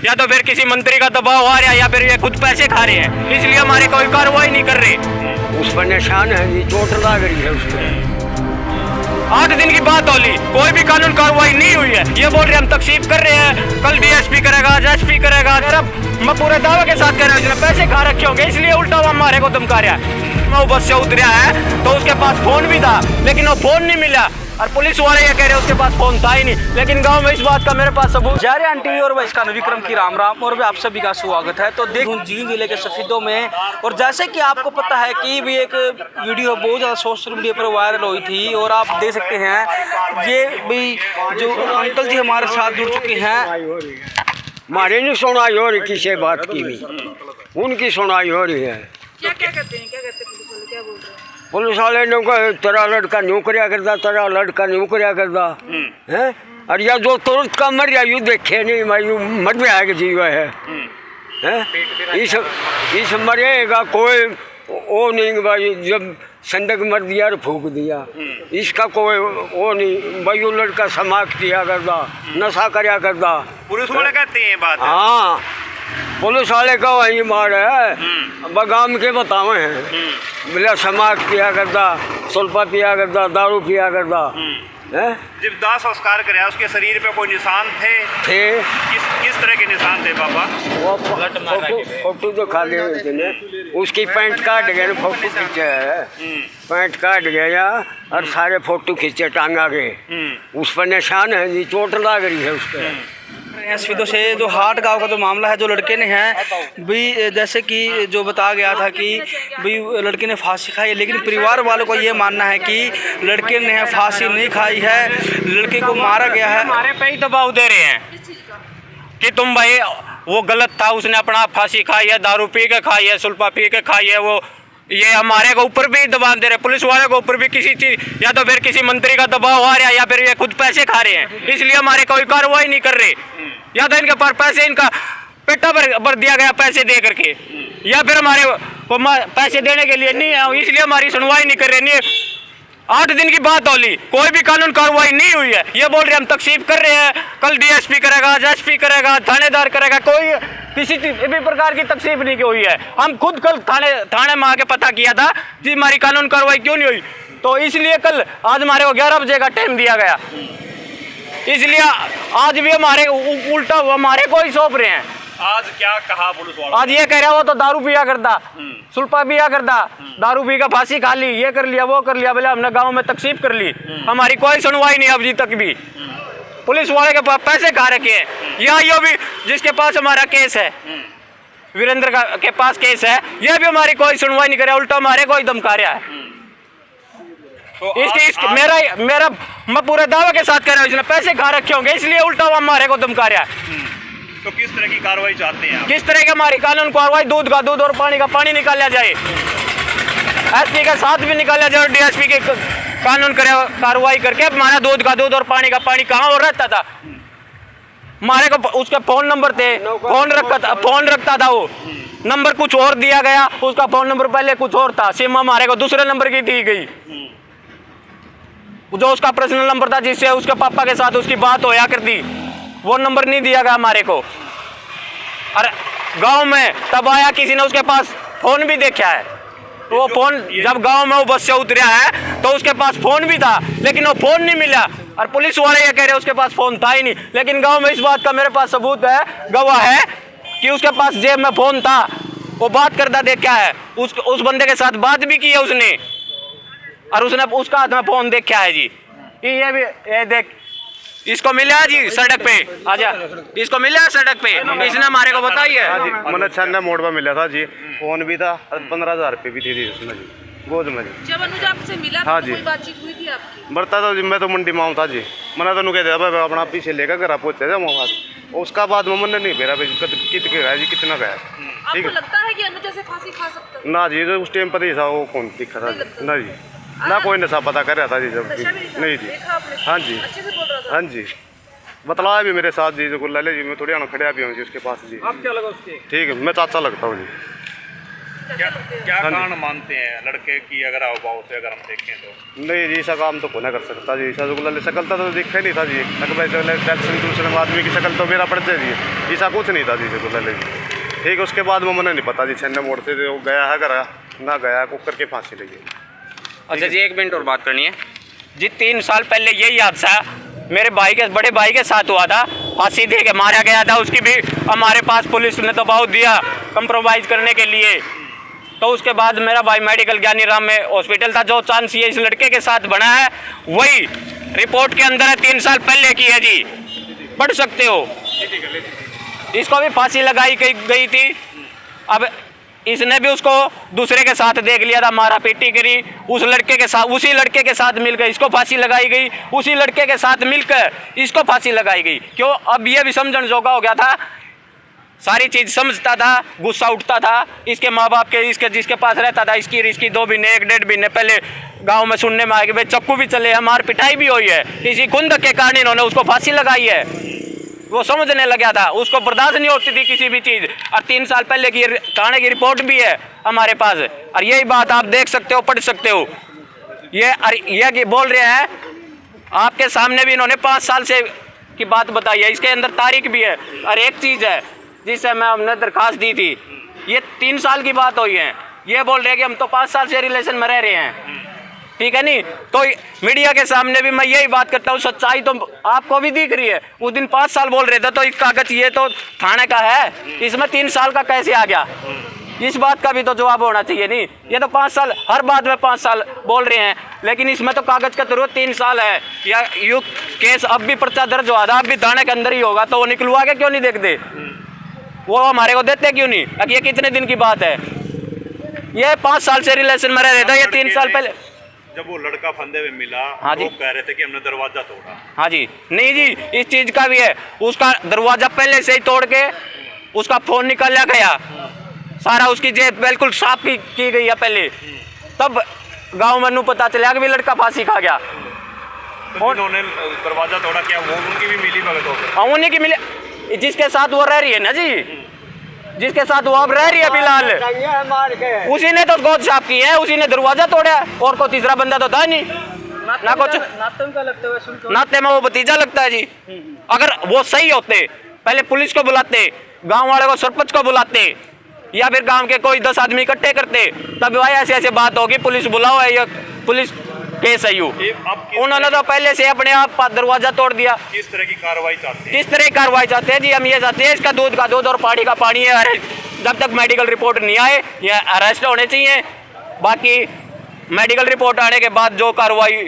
या तो फिर किसी मंत्री का दबाव आ रहा है या फिर ये खुद पैसे खा रहे हैं, इसलिए हमारे कोई कार्रवाई नहीं कर रहे। उस पर निशान है, ये चोट लग रही है उसमें। 8 दिन की बात होली, कोई भी कानून कार्रवाई नहीं हुई है। ये बोल रहे हम तकसीब कर रहे हैं, कल डीएसपी करेगा, आज एसपी करेगा। अब मैं पूरे दावे के साथ कह रहा हूँ उसने पैसे खा रखे होंगे, इसलिए उल्टा वो हमारे को धमका रहा है। वो बस से उतरा है तो उसके पास फोन भी था, लेकिन वो फोन नहीं मिला और पुलिस वाले ये कह रहे उसके पास फोन था ही नहीं, लेकिन गांव में इस बात का मेरे पास सबूत। जारियान टीवी और मैं इसका विक्रम की राम राम और भी आप सभी का स्वागत है। तो देखूं जींद जिले के सफीदों में, और जैसे कि आपको पता है कि भी एक वीडियो बहुत ज़्यादा सोशल मीडिया पर वायरल हुई थी और आप देख सकते हैं ये भी जो अंकल जी हमारे साथ जुड़ चुके हैं। हमारे नहीं सुनाई हो रही किसी बात की भी, उनकी सुनाई हो रही है। क्या कहते हैं पुलिस वाले, क्या बोल रहे हैं? पुलिस वाले ने कहा तेरा लड़का नौकरिया करता, तेरा लड़का नौकरिया करता है। और या जो तुरंत का मर गया यूँ देखे नहीं, मैं यूँ मर में आएगा जीवा है। इस मरेगा कोई वो नहीं भाई, जब संदक मर दिया और फूक दिया, इसका कोई वो नहीं भाई। वो लड़का समाज किया करता, नशा करया करता। पुलिस वाले कहते हैं ये बात? हाँ, पुलिस वाले का वही मार है, बगाम के बतावे हैं। बोला समाज पिया करता, सुल्फा पिया करता, दारू पिया करता है। जब दाह संस्कार कराया उसके शरीर पे कोई निशान थे? किस तरह के निशान थे बाबा? वो फोटो तो खा गए, उसकी पैंट काट गए, फोटो खींचे है, पैंट काट गया और सारे फोटो खींचे टांगा के। उस पर निशान है, ये चोट लग रही है उस पर। सफीदों से जो हाट गांव का जो मामला है, जो लड़के ने है भी जैसे कि जो बताया गया था कि भाई लड़के ने फांसी खाई है, लेकिन परिवार वालों को ये मानना है कि लड़के ने फांसी नहीं खाई है, लड़के को मारा गया है। हमारे पे ही दबाव दे रहे हैं कि तुम भाई वो गलत था, उसने अपना फांसी खाई है, दारू पी के खाई है, सुल्फा पी के खाई है। वो ये हमारे को ऊपर भी दबाव दे रहे हैं, पुलिस वाले को ऊपर भी किसी चीज या तो फिर किसी मंत्री का दबाव आ रहा है या फिर ये खुद पैसे खा रहे हैं, इसलिए हमारे कोई कार्रवाई नहीं कर रहे। या तो इनके पास पैसे, इनका पेटा भर दिया गया पैसे दे करके, या फिर हमारे को पैसे देने के लिए नहीं है, इसलिए हमारी सुनवाई नहीं कर रहे। नहीं, 8 दिन की बात होली, कोई भी कानून कार्रवाई नहीं हुई है। ये बोल रहे हम तकसीब कर रहे हैं, कल डीएसपी करेगा, आज एसपी करेगा, थानेदार करेगा। कोई किसी भी प्रकार की तकसीब नहीं हुई है। हम खुद कल थाने में आके पता किया था कि हमारी कानून कार्रवाई क्यों नहीं हुई, तो इसलिए कल आज हमारे को 11 बजे का टाइम दिया गया, इसलिए आज भी हमारे उल्टा हमारे को ही सौंप रहे हैं। आज क्या कहा पुलिस वालों? आज ये कह रहा वो तो दारू पिया करता, सुल्फा पिया करता, दारू पी का फांसी खा ली, ये कर लिया, वो कर लिया। बोले हमने गांव में तकसीब कर ली, हमारी कोई सुनवाई नहीं अभी तक भी। पुलिस वाले के पास पैसे खा रखे हैं। यहाँ यो भी जिसके पास हमारा केस है, वीरेंद्र के पास केस है, ये भी हमारी कोई सुनवाई नहीं करे, उल्टा हमारे को ही धमका रहा है। तो मेरा मैं पूरे दावे के साथ कह रहा हूँ उसने पैसे खा रखे होंगे, इसलिए उल्टा वो हमारे को धमका रहा है। तो किस तरह की कार्रवाई चाहते हैं आप? किस तरह की हमारी कानून कार्रवाई, दूध का दूध और पानी का पानी निकाला जाए, एसपी का साथ भी निकाला जाए और डीएसपी के कानून कार्रवाई करके हमारा दूध का दूध और पानी का पानी कहाँ और रहता था। हमारे को उसके फोन नंबर थे, फोन रखता था, वो नंबर कुछ और दिया गया, उसका फोन नंबर पहले कुछ और था, सिम हमारे को दूसरे नंबर की दी गई, जो उसका पर्सनल नंबर था जिससे उसके पापा के साथ उसकी बात होया करती, वो नंबर नहीं दिया गया हमारे को। अरे गांव में तब आया, किसी ने उसके पास फोन भी देखा है, तो वो फोन जब गांव में वो बस से उतरा है तो उसके पास फोन भी था, लेकिन वो फोन नहीं मिला और पुलिस वाले ये कह रहे उसके पास फोन था ही नहीं, लेकिन गांव में इस बात का मेरे पास सबूत है, गवाह है कि उसके पास जेब में फोन था, वो बात करता देखा है, उस बंदे के साथ बात भी की है उसने, और उसने उसका हाथ में फोन देखा है जी। ये भी ये देख, इसको मिला है जी सड़क पे, आजा, इसको मिला है सड़क पे, इसने हमारे को बताई है। मैंने छन्ना मोड़ पर मिला था जी, फोन भी था, 15,000 रुपये भी थे उसमें जी, गोद में जी। जब अनुज आपसे मिला हाँ तो जी। कोई बातचीत हुई थी आपकी? बरता था जी, मैं तो मंडी माऊँ था जी, मैंने तो कह दिया भाई अपना पीछे लेकर घर पहुँचे थे वहाँ, उसका बाद में मैंने नहीं फेरा गया जी, कितना गया। ठीक आपको है, लगता है कि अनुज ऐसे फांसी खा सकता है? ना जी, उस टाइम पर ही था वो कौन दिखा था जी, ना जी, ना कोई नशा पता कर रहा था जी जब भी, नहीं जी। हाँ जी, अच्छे से बोल रहा था? हाँ जी, बतलाया भी मेरे साथ जी, जो लाले जी मैं थोड़ी खड़े भी हूँ जी उसके पास जी। आप क्या लगा उसके? ठीक है, मैं चाचा लगता हूँ जी। कैसे लगते हैं? क्या कारण मानते हैं लड़के की अगर अभाव से अगर हम देखें तो? नहीं जी, ऐसा काम तो कोई ना कर सकता जी। ऐसा जो शकल तो दिखा ही नहीं था जी। टैक्सी दूसरे आदमी की शकल तो मेरा पड़ते जी, ऐसा कुछ नहीं था जी। जी ठीक है, उसके बाद में मैंने नहीं पता जी, छन्ने मोड़ से जो गया है करा ना गया, कुकर के फांसी लगी। अच्छा जी, 1 मिनट और बात करनी है जी। 3 साल पहले यही हादसा मेरे भाई के बड़े भाई के साथ हुआ था, फांसी दे के मारा गया था। उसकी भी हमारे पास पुलिस ने दबाव दिया कंप्रोमाइज़ करने के लिए। तो उसके बाद मेरा भाई मेडिकल ज्ञानी राम में हॉस्पिटल था। जो चांस ये इस लड़के के साथ बना है वही रिपोर्ट के अंदर है, 3 साल पहले की है जी, पढ़ सकते हो। इसको भी फांसी लगाई गई थी। अब इसने भी उसको दूसरे के साथ देख लिया था, मारा पीटी करी, उस लड़के के साथ, उसी लड़के के साथ मिलकर इसको फांसी लगाई गई, उसी लड़के के साथ मिलकर इसको फांसी लगाई गई। क्यों? अब ये भी समझण जोगा हो गया था, सारी चीज़ समझता था, गुस्सा उठता था। इसके माँ बाप के, इसके जिसके पास रहता था, इसकी 2 महीने 1 महीने पहले गांव में सुनने में आया कि भाई चक्कू भी चले हैं, मार पिटाई भी हुई है। इसी खुंद के कारण इन्होंने उसको फांसी लगाई है। वो समझने लगा था, उसको बर्दाश्त नहीं होती थी किसी भी चीज़। और 3 साल पहले की थाने की रिपोर्ट भी है हमारे पास, और यही बात आप देख सकते हो, पढ़ सकते हो। ये बोल रहे हैं आपके सामने भी, इन्होंने 5 साल से की बात बताई है, इसके अंदर तारीख भी है। और एक चीज़ है जिससे मैं हमने दरखास्त दी थी, ये 3 साल की बात हुई है। ये बोल रहे हैं कि हम तो 5 साल से रिलेशन में रह रहे हैं, ठीक है नहीं। तो मीडिया के सामने भी मैं यही बात करता हूँ, सच्चाई तो आपको भी दिख रही है। उस दिन 5 साल बोल रहे थे, तो इस कागज ये तो थाने का है, इसमें 3 साल का कैसे आ गया? इस बात का भी तो जवाब होना चाहिए नहीं। ये तो 5 साल, हर बात में 5 साल बोल रहे हैं, लेकिन इसमें तो कागज का जरूरत 3 साल है। या यू केस अब भी पर्चा दर्ज हुआ था, अब भी थाने के अंदर ही होगा, तो वो निकलवा के क्यों नहीं देखते? वो हमारे को देते क्यों नहीं? अब ये कितने दिन की बात है? ये 5 साल से रिलेशन में रह रहे थे, ये 3 साल पहले जब वो लड़का फंदे में मिला, हाँ जी, वो कह रहे थे कि हमने दरवाजा तोड़ा। हाँ जी, नहीं जी, इस चीज़ का भी है। उसका दरवाजा पहले से ही तोड़ के उसका फोन निकाला गया, सारा उसकी जेब बिल्कुल साफ की गई है पहले। तब गांव में नू पता चला कि भी लड़का फांसी खा गया। तो जिन्होंने दरवाजा तोड़ा, क्या वो उनकी भी मिली भगत हो? हाँ, उन्हीं की मिली, जिसके साथ वो रह रही है ना जी, जिसके साथ वो अब रह रही है फिलहाल, उसी ने तो गोद साफ की है, उसी ने दरवाजा तोड़ा। और कोई तीसरा बंदा तो था नहीं ना कुछ। नाते में वो भतीजा लगता है जी। अगर वो सही होते, पहले पुलिस को बुलाते, गांव वाले को, सरपंच को बुलाते, या फिर गांव के कोई 10 आदमी इकट्ठे करते, तब भाई ऐसे ऐसे बात होगी, पुलिस बुलाओ है, या पुलिस केस है यू। उन्होंने तो पहले से अपने आप दरवाजा तोड़ दिया। किस तरह की कार्रवाई चाहते हैं? किस तरह की कार्रवाई चाहते हैं जी? हम ये चाहते हैं इसका दूध का दूध और पानी का पानी है। जब तक मेडिकल रिपोर्ट नहीं आए, ये अरेस्ट होने चाहिए। बाकी मेडिकल रिपोर्ट आने के बाद जो कार्रवाई,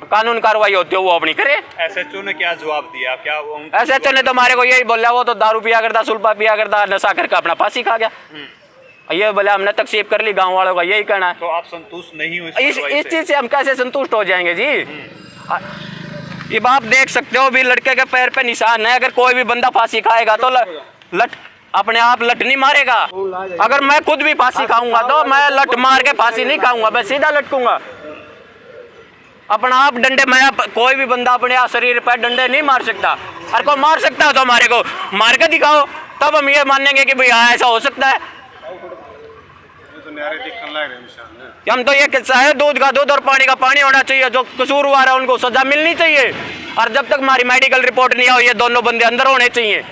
कानून कार्रवाई होती है, वो अपनी करे। एसएचओ ने क्या जवाब दिया? क्या एसएचओ ने तो हमारे को यही बोला, वो तो दारू पिया करता, सुल्फा पिया करता, नशा करके अपना फांसी खा गया। ये बोला हमने तकसीब कर ली, गांव वालों का यही कहना है। तो आप संतुष्ट नहीं हो इस चीज से? हम कैसे संतुष्ट हो जाएंगे जी? ये आप देख सकते हो भी, लड़के के पैर पे निशान है। अगर कोई भी बंदा फांसी खाएगा तो लट अपने आप लट नहीं मारेगा। अगर मैं खुद भी फांसी खाऊंगा तो मैं लट मार के फांसी नहीं खाऊंगा, मैं सीधा लटकूंगा अपना आप डंडे। मैं कोई भी बंदा अपने आप शरीर पर डंडे नहीं मार सकता। और कोई मार सकता हो तो हमारे को मार के दिखाओ, तब हम ये मानेंगे कि भाई हाँ ऐसा हो सकता है। हम तो ये कहते हैं दूध का दूध और पानी का पानी होना चाहिए। जो कसूरवार है उनको सजा मिलनी चाहिए, और जब तक हमारी मेडिकल रिपोर्ट नहीं आई, ये दोनों बंदे अंदर होने चाहिए।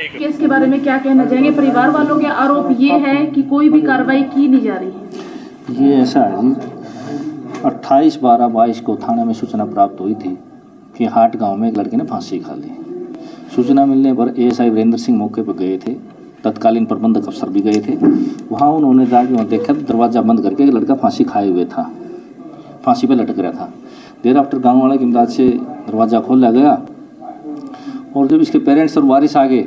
केस के बारे में क्या कहना चाहेंगे? परिवार वालों के आरोप ये है कि कोई भी कार्रवाई की नहीं जा रही है। ये ऐसा है जी, 28/12/22 को थाने में सूचना प्राप्त हुई थी कि हाट गांव में एक लड़के ने फांसी खा ली। सूचना मिलने पर एएसआई वीरेंद्र सिंह मौके पर गए थे, तत्कालीन प्रबंधक अफसर भी गए थे। वहाँ उन्होंने जाके वहाँ देखा, दरवाज़ा बंद करके लड़का फांसी खाए हुए था, फांसी पे लटक रहा था। देर आफ्टर गाँव वाले की इमदाद से दरवाज़ा खोला गया, और जब इसके पेरेंट्स और वारिस आ गए,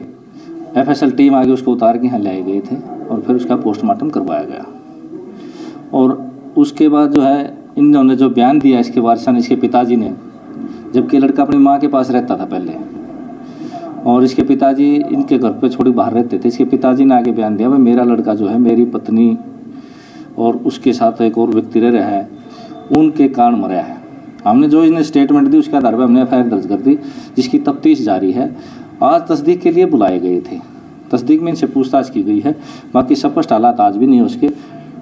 एफएसएल टीम आगे उसको उतार के यहाँ लाए गए थे, और फिर उसका पोस्टमार्टम करवाया गया। और उसके बाद जो है, इन्होंने जो बयान दिया इसके वारिसा ने, इसके पिताजी ने, जबकि लड़का अपनी माँ के पास रहता था पहले, और इसके पिताजी इनके घर पे छोड़ी बाहर रहते थे। इसके पिताजी ने आगे बयान दिया, भाई मेरा लड़का जो है मेरी पत्नी और उसके साथ एक और व्यक्ति रह रहा है, उनके कारण मरा है। हमने जो इन्हें स्टेटमेंट दी उसके आधार पर हमने एफआईआर दर्ज कर दी, जिसकी तफ्तीश जारी है। आज तस्दीक के लिए बुलाए गए थे, तस्दीक में इनसे पूछताछ की गई है। बाकी स्पष्ट हालात आज भी नहीं है उसके।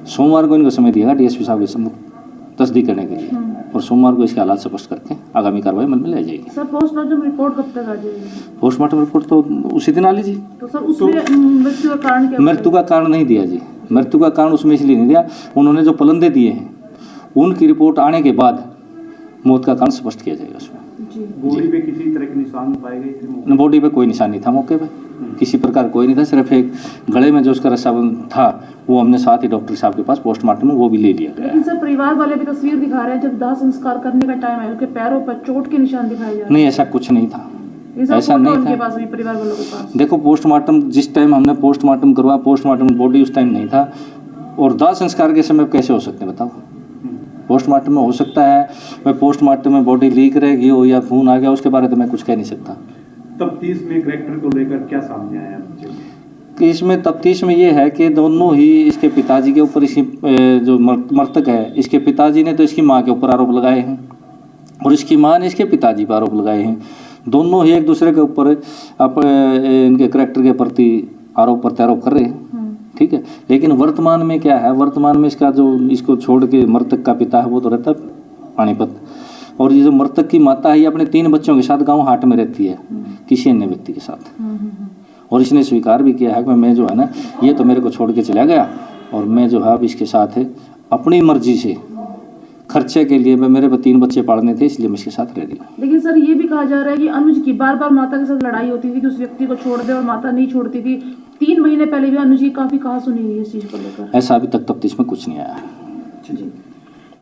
सोमवार को इनको समय दिया गया डीएसपी साहब के तस्दीक करने के लिए, और सोमवार को इसके हालात स्पष्ट करके आगामी कार्रवाई अमल में लाई जाएगी। सर पोस्टमार्टम रिपोर्ट कब तक आ जाएगी? पोस्टमार्टम रिपोर्ट तो उसी दिन आ लीजिए। तो सर उसमें मृत्यु का कारण क्या? मृत्यु का कारण नहीं दिया जी, मृत्यु का कारण उसमें इसलिए नहीं दिया, उन्होंने जो पलंदे दिए हैं उनकी रिपोर्ट आने के बाद मौत का कारण स्पष्ट किया जाएगा उसमें। बॉडी पे किसी तरह के निशान पाए गए थे? बॉडी पे कोई निशान नहीं था, मौके पे किसी प्रकार कोई नहीं था, सिर्फ एक गले में जो उसका रस्साबंद था वो हमने साथ ही डॉक्टर साहब के पास पोस्टमार्टम में वो भी ले लिया गया। लेकिन सर परिवार वाले भी तस्वीर दिखा रहे हैं, जब दाह संस्कार करने का टाइम है उनके पैरों पर चोट के निशान दिखाए जा रहे हैं। नहीं, ऐसा कुछ नहीं था, ऐसा नहीं उनके था। पास भी परिवार वालों के पास देखो पोस्टमार्टम जिस टाइम हमने पोस्टमार्टम करवाया, पोस्टमार्टम बॉडी उस टाइम नहीं था, और दाह संस्कार के समय कैसे हो सकते हैं बताओ? पोस्टमार्टम में हो सकता है, मैं पोस्टमार्टम में बॉडी लीक रहेगी हो या खून आ गया, उसके बारे में मैं कुछ कह नहीं सकता। तफ्तीश में करैक्टर को लेकर क्या सामने आया? इसमें तफ्तीश में ये है कि दोनों ही इसके पिताजी के ऊपर, इसकी जो मृतक है इसके पिताजी ने तो इसकी माँ के ऊपर आरोप लगाए हैं, और इसकी माँ ने इसके पिताजी पर आरोप लगाए हैं। दोनों ही एक दूसरे के ऊपर इनके करैक्टर के प्रति आरोप प्रत्यारोप कर रहे हैं, ठीक है। लेकिन वर्तमान में क्या है, वर्तमान में इसका जो इसको छोड़ के मृतक का पिता है वो तो रहता है पानीपत, और ये जो मृतक की माता है ये अपने 3 बच्चों के साथ गांव हाट में रहती है किसी अन्य व्यक्ति के साथ, और इसने स्वीकार भी किया है कि मैं जो है ना ये तो मेरे को छोड़ के चला गया, और मैं जो है अब इसके साथ है अपनी मर्जी से खर्चे के लिए, मैं मेरे 3 बच्चे पालने थे इसलिए मैं इसके साथ रह रही हूँ। लेकिन सर ये भी कहा जा रहा है कि अनुज की बार बार माता के साथ लड़ाई होती थी कि उस व्यक्ति को छोड़ दे, और माता नहीं छोड़ती थी। 3 महीने पहले भी अनुज की काफी कहा सुनी हुई है इस चीज को लेकर। ऐसा अभी तक तफ्तीश में कुछ नहीं आया है।